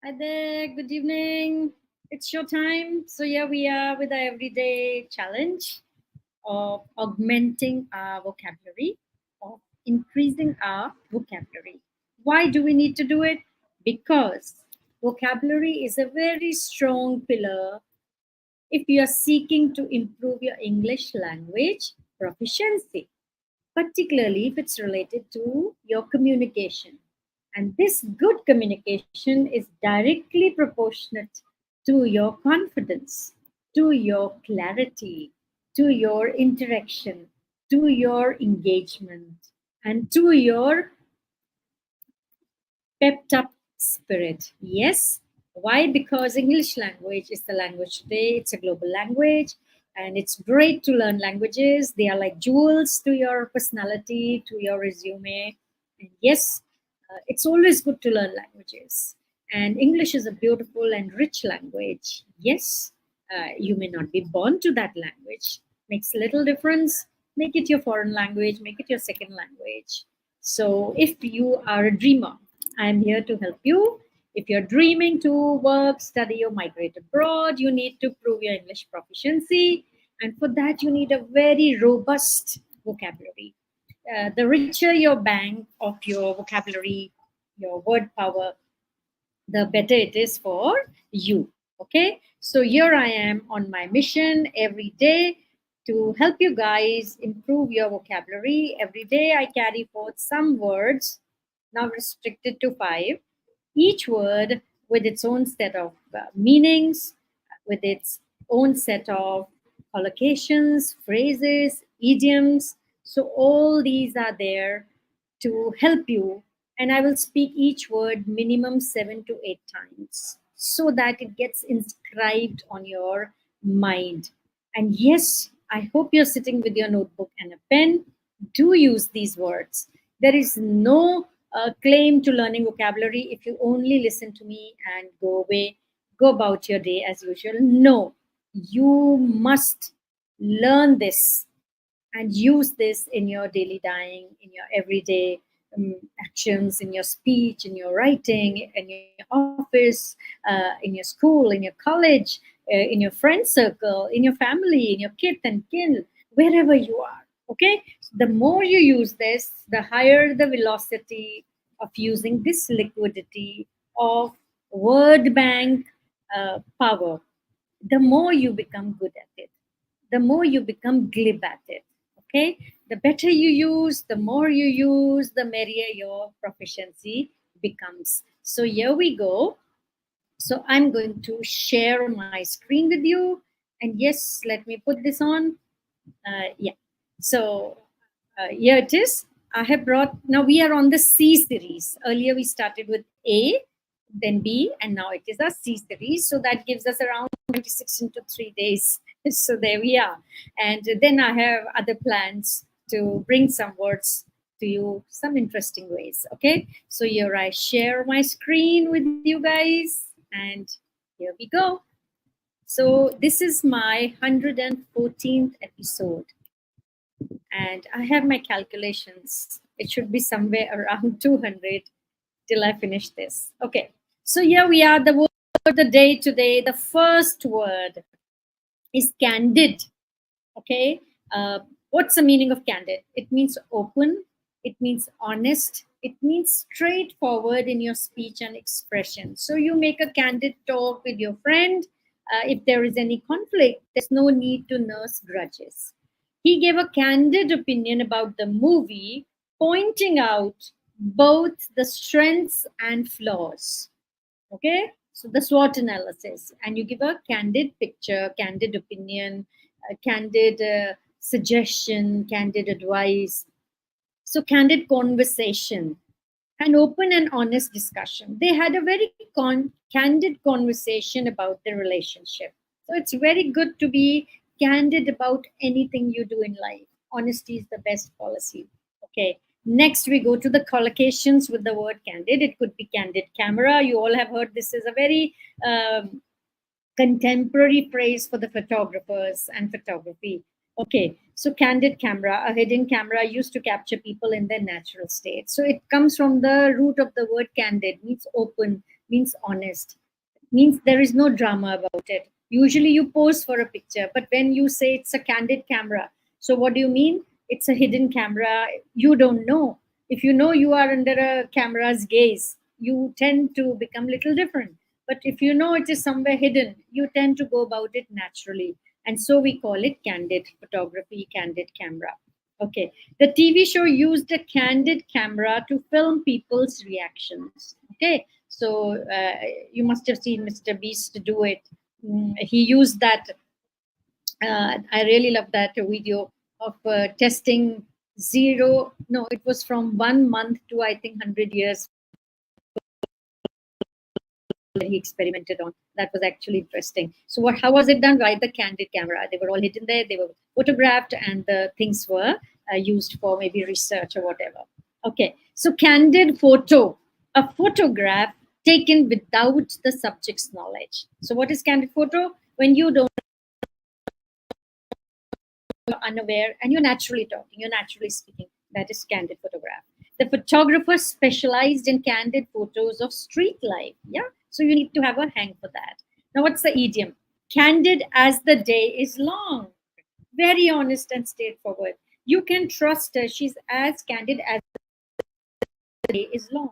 Hi there, good evening. It's your time. So here we are with our everyday challenge of augmenting our vocabulary, of increasing our vocabulary. Why do we need to do it? Because vocabulary is a very strong pillar if you are seeking to improve your English language proficiency, particularly if it's related to your communication. And this good communication is directly proportionate to your confidence, to your clarity, to your interaction, to your engagement, and to your pepped up spirit. Yes. Why? Because English language is the language today. It's a global language and it's great to learn languages. They are like jewels to your personality, to your resume. And yes, it's always good to learn languages. And English is a beautiful and rich language. Yes, you may not be born to that language. Makes little difference. Make it your foreign language, make it your second language. So if you are a dreamer, I'm here to help you. If you're dreaming to work, study, or migrate abroad, you need to prove your English proficiency. And for that, you need a very robust vocabulary. The richer your bank of your vocabulary, your word power, the better it is for you. Okay, so here I am on my mission every day to help you guys improve your vocabulary. Every day I carry forth some words, now restricted to 5, each word with its own set of meanings, with its own set of collocations, phrases, idioms. So all these are there to help you, and I will speak each word minimum 7 to 8 times so that it gets inscribed on your mind. And yes, I hope you're sitting with your notebook and a pen. Do use these words. There is no claim to learning vocabulary if you only listen to me and go away, go about your day as usual. No, you must learn this and use this in your daily dying, in your everyday actions, in your speech, in your writing, in your office, in your school, in your college, in your friend circle, in your family, in your kith and kin, wherever you are. Okay, the more you use this, the higher the velocity of using this liquidity of word bank power, the more you become good at it, the more you become glib at it. Okay, the better you use, the more you use, the merrier your proficiency becomes. So here we go. So I'm going to share my screen with you, and yes, let me put this on. Yeah, so here it is. I have brought, now we are on the C series. Earlier we started with A, then B, and now it is a C series. So that gives us around 26 into 3 days. So there we are. And then I have other plans to bring some words to you, some interesting ways. Okay, so here I share my screen with you guys, and here we go. So this is my 114th episode, and I have my calculations. It should be somewhere around 200 till I finish this. Okay, so here we are. The word of the day today, the first word is candid. Okay, what's the meaning of candid? It means open, it means honest, it means straightforward in your speech and expression. So you make a candid talk with your friend. If there is any conflict, there's no need to nurse grudges. He gave a candid opinion about the movie, pointing out both the strengths and flaws. Okay, so the SWOT analysis, and you give a candid picture, candid opinion, candid suggestion, candid advice. So, candid conversation, an open and honest discussion. They had a very candid conversation about their relationship. So, it's very good to be candid about anything you do in life. Honesty is the best policy. Okay. Next, we go to the collocations with the word candid. It could be candid camera. You all have heard this is a very contemporary phrase for the photographers and photography. Okay, so candid camera, a hidden camera used to capture people in their natural state. So it comes from the root of the word candid, means open, means honest, means there is no drama about it. Usually you pose for a picture, but when you say it's a candid camera, so what do you mean? It's a hidden camera. You don't know. If you know you are under a camera's gaze, you tend to become little different. But if you know it is somewhere hidden, you tend to go about it naturally. And so we call it candid photography, candid camera. Okay. The TV show used a candid camera to film people's reactions. Okay. So you must have seen Mr. Beast do it. He used that. I really love that video of testing zero. No, it was from 1 month to I think 100 years that he experimented on. That was actually interesting. So what? How was it done? By the candid camera. They were all hidden there. They were photographed, and the things were used for maybe research or whatever. Okay. So candid photo, a photograph taken without the subject's knowledge. So what is candid photo? When you don't, you're unaware, and you're naturally talking, you're naturally speaking. That is candid photograph. The photographer specialized in candid photos of street life. Yeah. So you need to have a hang for that. Now, what's the idiom? Candid as the day is long. Very honest and straightforward. You can trust her. She's as candid as the day is long.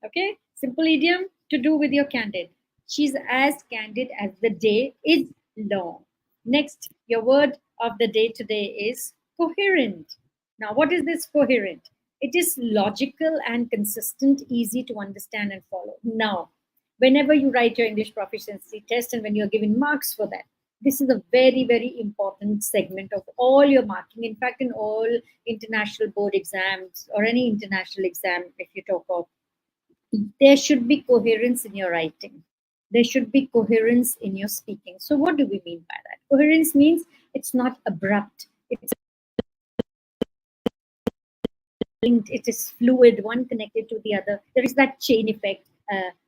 Okay. Simple idiom to do with your candid. She's as candid as the day is long. Next, your word of the day today is coherent. Now, what is this coherent? It is logical and consistent, easy to understand and follow. Now, whenever you write your English proficiency test and when you're given marks for that, this is a very, very important segment of all your marking. In fact, in all international board exams or any international exam, if you talk of, there should be coherence in your writing. There should be coherence in your speaking. So what do we mean by that? Coherence means it's not abrupt. It's linked. It is fluid, one connected to the other. There is that chain effect.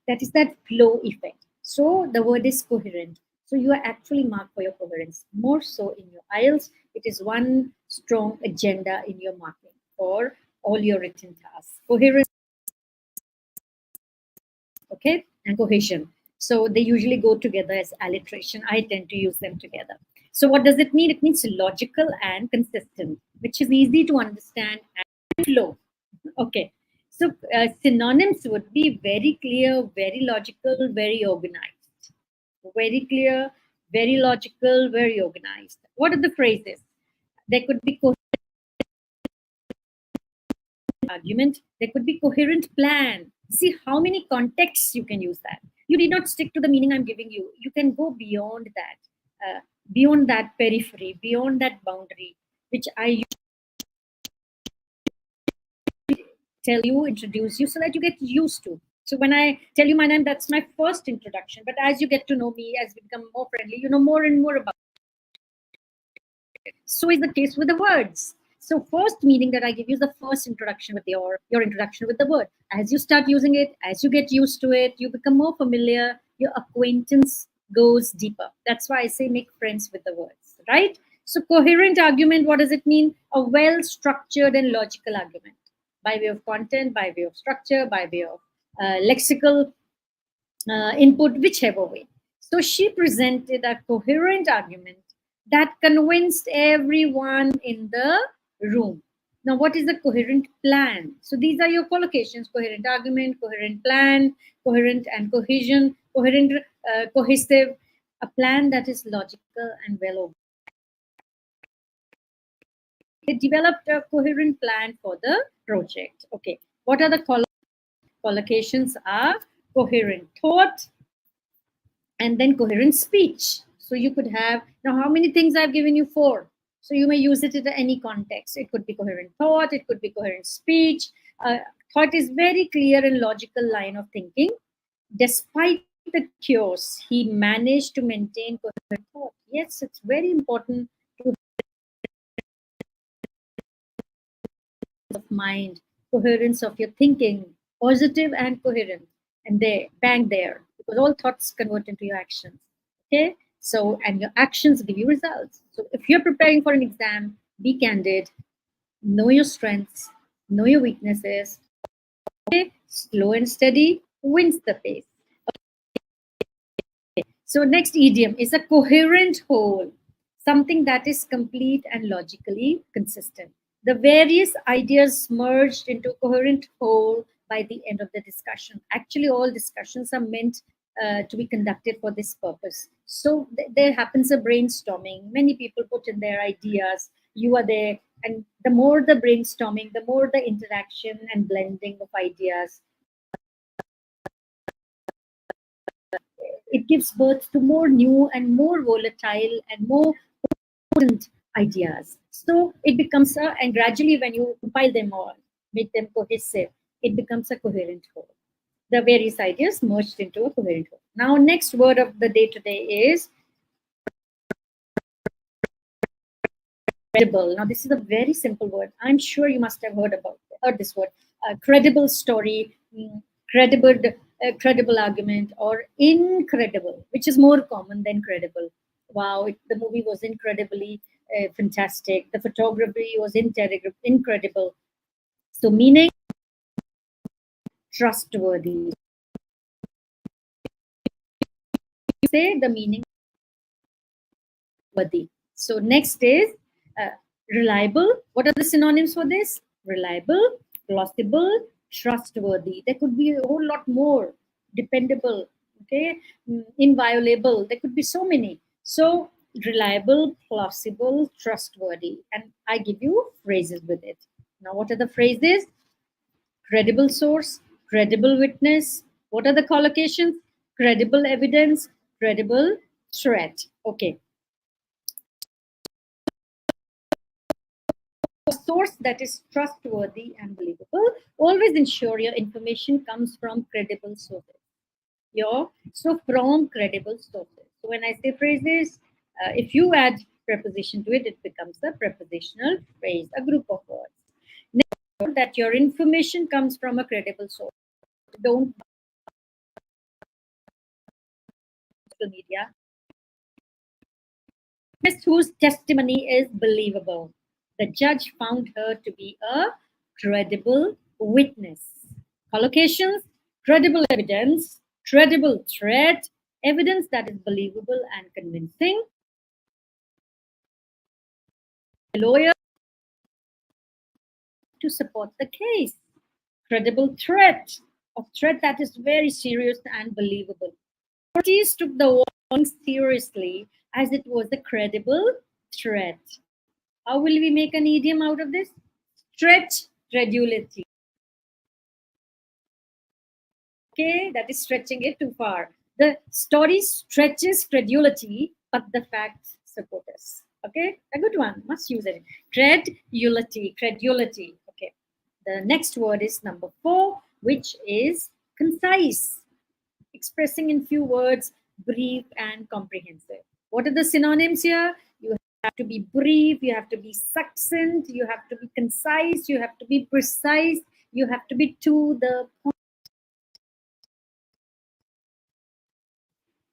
That is that flow effect. So the word is coherent. So you are actually marked for your coherence. More so in your IELTS, it is one strong agenda in your marking for all your written tasks. Coherence, okay, and cohesion. So they usually go together as alliteration. I tend to use them together. So what does it mean? It means logical and consistent, which is easy to understand and flow. Okay. So synonyms would be very clear, very logical, very organized. Very clear, very logical, very organized. What are the phrases? There could be argument, there could be coherent plan. See how many contexts you can use that. You need not stick to the meaning I'm giving you. You can go beyond that periphery, beyond that boundary, which I tell you, introduce you so that you get used to. So when I tell you my name, that's my first introduction. But as you get to know me, as we become more friendly, you know more and more about it. So is the case with the words. So first meaning that I give you is the first introduction with your introduction with the word. As you start using it, as you get used to it, you become more familiar, your acquaintance goes deeper. That's why I say make friends with the words, right? So coherent argument, what does it mean? A well-structured and logical argument by way of content, by way of structure, by way of lexical input, whichever way. So she presented a coherent argument that convinced everyone in the room. Now, what is the coherent plan? So these are your collocations: coherent argument, coherent plan, coherent and cohesion, coherent, cohesive, a plan that is logical and well organized. They developed a coherent plan for the project. Okay, what are the collocations? Are coherent thought and then coherent speech. So you could have, now how many things I've given you? 4. So you may use it in any context. It could be coherent thought, it could be coherent speech. Thought is very clear and logical line of thinking. Despite the chaos, he managed to maintain coherent thought. Yes, it's very important to have of mind, coherence of your thinking, positive and coherent, and they bang there, because all thoughts convert into your actions. Okay, so and your actions give you results. So if you're preparing for an exam, be candid, know your strengths, know your weaknesses. Okay, slow and steady wins the pace. So next, idiom is a coherent whole, something that is complete and logically consistent. The various ideas merged into a coherent whole by the end of the discussion. Actually, all discussions are meant to be conducted for this purpose. So there happens a brainstorming. Many people put in their ideas. You are there, and the more the brainstorming, the more the interaction and blending of ideas, it gives birth to more new and more volatile and more potent ideas. So it becomes and gradually when you compile them all, make them cohesive, it becomes a coherent whole. The various ideas merged into a coherent whole. Now, next word of the day today is credible. Now, this is a very simple word. I'm sure you must have heard this word. Credible story, credible, credible argument, or incredible, which is more common than credible. Wow, the movie was incredibly fantastic. The photography was incredible. So, meaning trustworthy. Say the meaning worthy. So next is uh, reliable. What are the synonyms for this? Reliable, plausible, trustworthy. There could be a whole lot more. Dependable, okay, inviolable. There could be so many. So reliable, plausible, trustworthy. And I give you phrases with it. Now, what are the phrases? Credible source, credible witness. What are the collocations? Credible evidence, credible threat. Okay. A source that is trustworthy and believable. Always ensure your information comes from credible sources. So from credible sources. So when I say phrases, if you add preposition to it, it becomes a prepositional phrase, a group of words. Next, that your information comes from a credible source. Don't social media. Whose testimony is believable. The judge found her to be a credible witness. Collocations, credible evidence, credible threat, evidence that is believable and convincing. A lawyer to support the case. Credible threat, a threat that is very serious and believable. Authorities took the warning seriously as it was a credible threat. How will we make an idiom out of this? Stretch credulity. Okay, that is stretching it too far. The story stretches credulity, but the facts support us. Okay, a good one. Must use it. Credulity, credulity. Okay. The next word is number 4, which is concise. Expressing in few words, brief and comprehensive. What are the synonyms here? You have to be brief, you have to be succinct, you have to be concise, you have to be precise, you have to be to the point.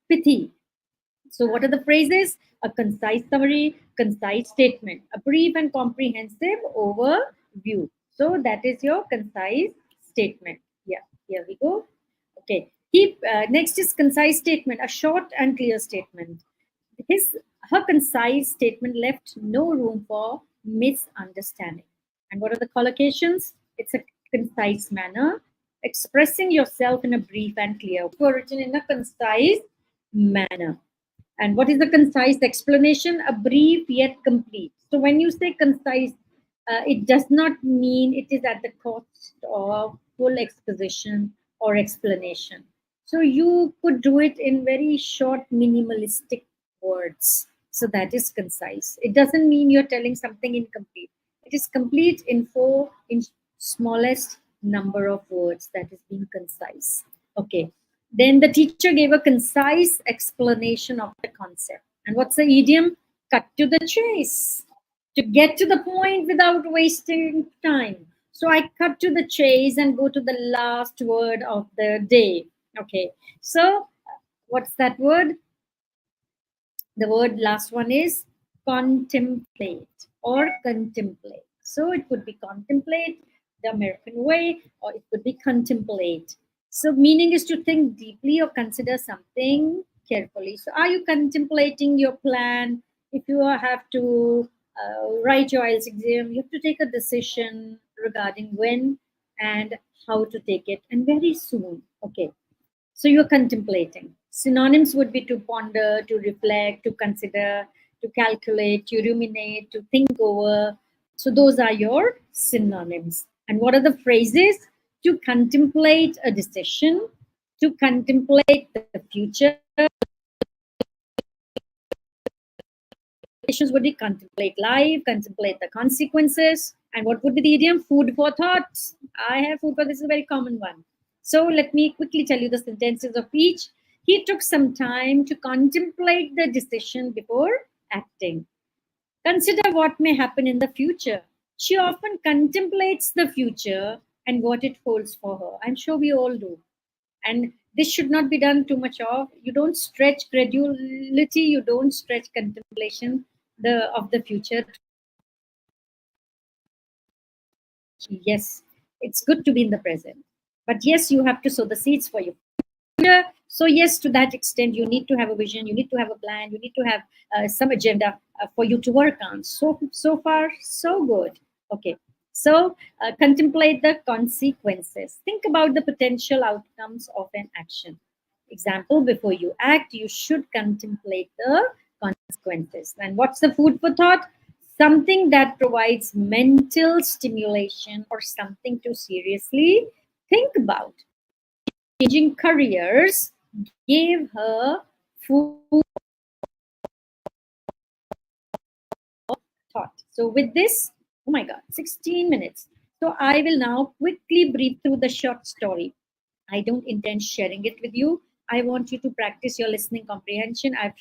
Pithy. So what are the phrases? A concise summary, concise statement, a brief and comprehensive overview. So that is your concise statement. Yeah, here we go. Okay. Next is concise statement, a short and clear statement. Her concise statement left no room for misunderstanding. And what are the collocations? It's a concise manner, expressing yourself in a brief and clear, written in a concise manner. And what is the concise explanation? A brief yet complete. So when you say concise, it does not mean it is at the cost of full exposition or explanation. So you could do it in very short, minimalistic words. So that is concise. It doesn't mean you're telling something incomplete. It is complete in smallest number of words. That is being concise. Okay. Then the teacher gave a concise explanation of the concept. And what's the idiom? Cut to the chase. To get to the point without wasting time. So I cut to the chase and go to the last word of the day. Okay. So what's that word? The word last one is contemplate or contemplate. So it could be contemplate, the American way, or it could be contemplate. So meaning is to think deeply or consider something carefully. So, are you contemplating your plan? If you have to write your IELTS exam, you have to take a decision regarding when and how to take it, and very soon. Okay. So you're contemplating. Synonyms would be to ponder, to reflect, to consider, to calculate, to ruminate, to think over. So those are your synonyms. And what are the phrases? To contemplate a decision, to contemplate the future. Would be contemplate life, contemplate the consequences. And what would be the idiom? Food for thought. I have food for this is a very common one. So let me quickly tell you the sentences of each. He took some time to contemplate the decision before acting. Consider what may happen in the future. She often contemplates the future and what it holds for her. I'm sure we all do. And this should not be done too much of. You don't stretch credulity, you don't stretch contemplation of the future. Yes, it's good to be in the present, but yes, you have to sow the seeds for your future. So yes, to that extent, you need to have a vision, you need to have a plan, you need to have some agenda for you to work on. So far so good. Okay, so contemplate the consequences. Think about the potential outcomes of an action. Example, before you act, you should contemplate the consequences. And what's the food for thought? Something that provides mental stimulation or something to seriously think about. Changing careers gave her food for thought. So with this, oh my God, 16 minutes. So I will now quickly brief through the short story. I don't intend sharing it with you. I want you to practice your listening comprehension. I've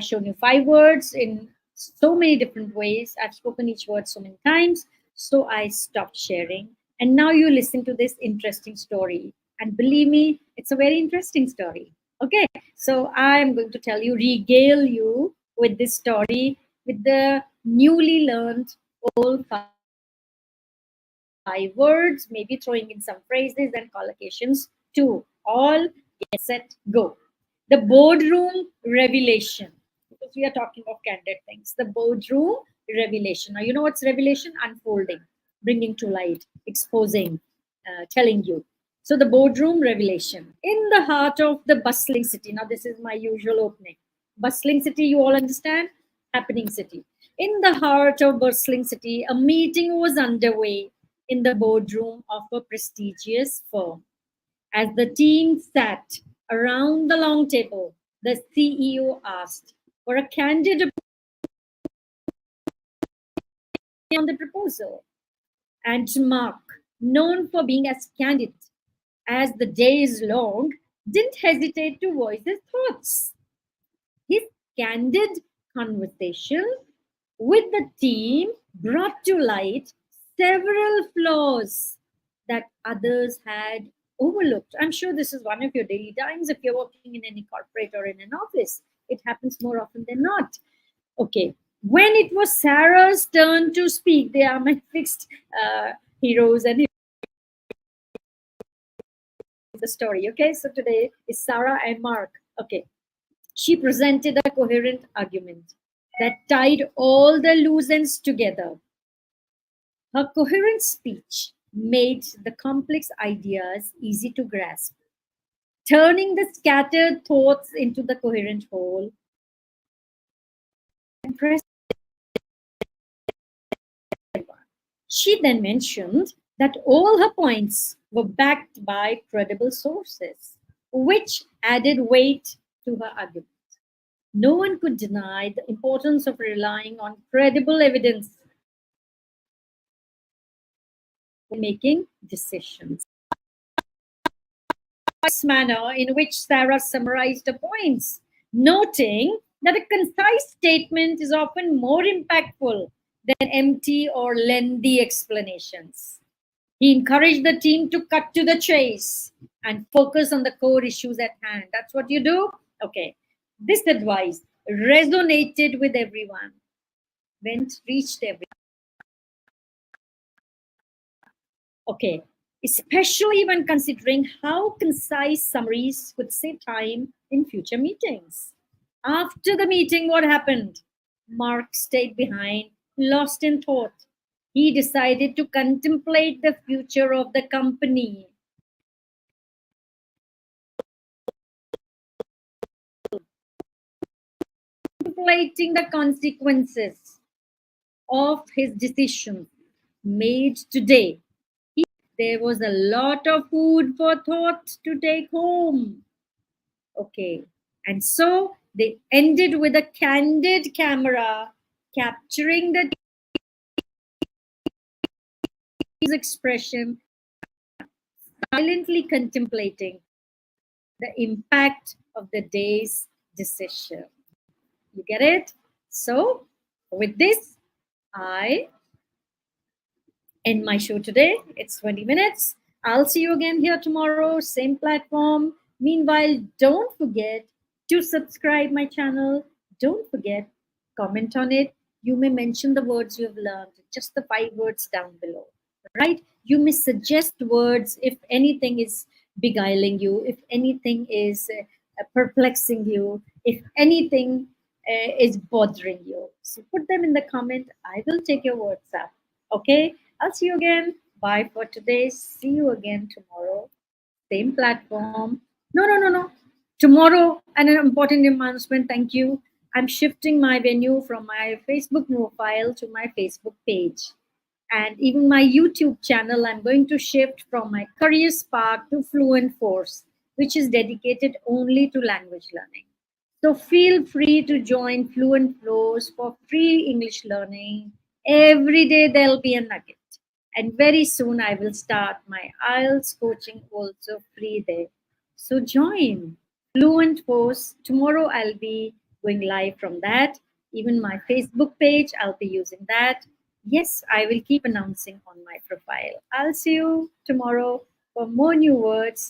shown you 5 words in so many different ways. I've spoken each word so many times. So I stopped sharing. And now you listen to this interesting story. And believe me, it's a very interesting story. Okay. So I'm going to tell you, regale you with this story, with the newly learned all 5 words, maybe throwing in some phrases and collocations too. All get set, go. The boardroom revelation. Because we are talking of candid things. The boardroom revelation. Now, you know what's revelation? Unfolding, bringing to light, exposing, telling you. So, the boardroom revelation. In the heart of the bustling city. Now, this is my usual opening. Bustling city, you all understand? Happening city. In the heart of bustling city, a meeting was underway in the boardroom of a prestigious firm. As the team sat around the long table, the CEO asked for a candid opinion on the proposal. And Mark, known for being as candid as the day is long, didn't hesitate to voice his thoughts. His candid conversation with the team brought to light several flaws that others had overlooked. I'm sure this is one of your daily times if you're working in any corporate or in an office. It happens more often than not. Okay. When it was Sarah's turn to speak, they are my fixed heroes and the story. Okay. So today is Sarah and Mark. Okay. She presented a coherent argument that tied all the loose ends together. Her coherent speech made the complex ideas easy to grasp, turning the scattered thoughts into the coherent whole. She then mentioned that all her points were backed by credible sources, which added weight to her argument. No one could deny the importance of relying on credible evidence when making decisions. Manner in which Sarah summarized the points, noting that a concise statement is often more impactful than empty or lengthy explanations. He encouraged the team to cut to the chase and focus on the core issues at hand. That's what you do? Okay. This advice resonated with everyone, reached everyone. Okay. especially when considering how concise summaries could save time in future meetings. After the meeting, what happened? Mark stayed behind, lost in thought. He decided to contemplate the future of the company, contemplating the consequences of his decision made today. There was a lot of food for thought to take home. Okay. And so they ended with a candid camera capturing the team's expression, silently contemplating the impact of the day's decision. You get it? So, with this, I end my show today. It's 20 minutes. I'll see you again here tomorrow, same platform. Meanwhile, don't forget to subscribe my channel. Don't forget, comment on it. You may mention the words you have learned, just the 5 words down below, right? You may suggest words if anything is beguiling you, if anything is perplexing you, if anything is bothering you. So put them in the comment. I will take your words up. Okay, I'll see you again. Bye for today. See you again tomorrow. Same platform. No, no, no, no. Tomorrow, an important announcement. Thank you. I'm shifting my venue from my Facebook profile to my Facebook page. And even my YouTube channel, I'm going to shift from my Career Spark to Fluent Force, which is dedicated only to language learning. So feel free to join Fluent Flows for free English learning. Every day there'll be a nugget. And very soon I will start my IELTS coaching also free there. So join Fluent Force. Tomorrow I'll be going live from that. Even my Facebook page, I'll be using that. Yes, I will keep announcing on my profile. I'll see you tomorrow for more new words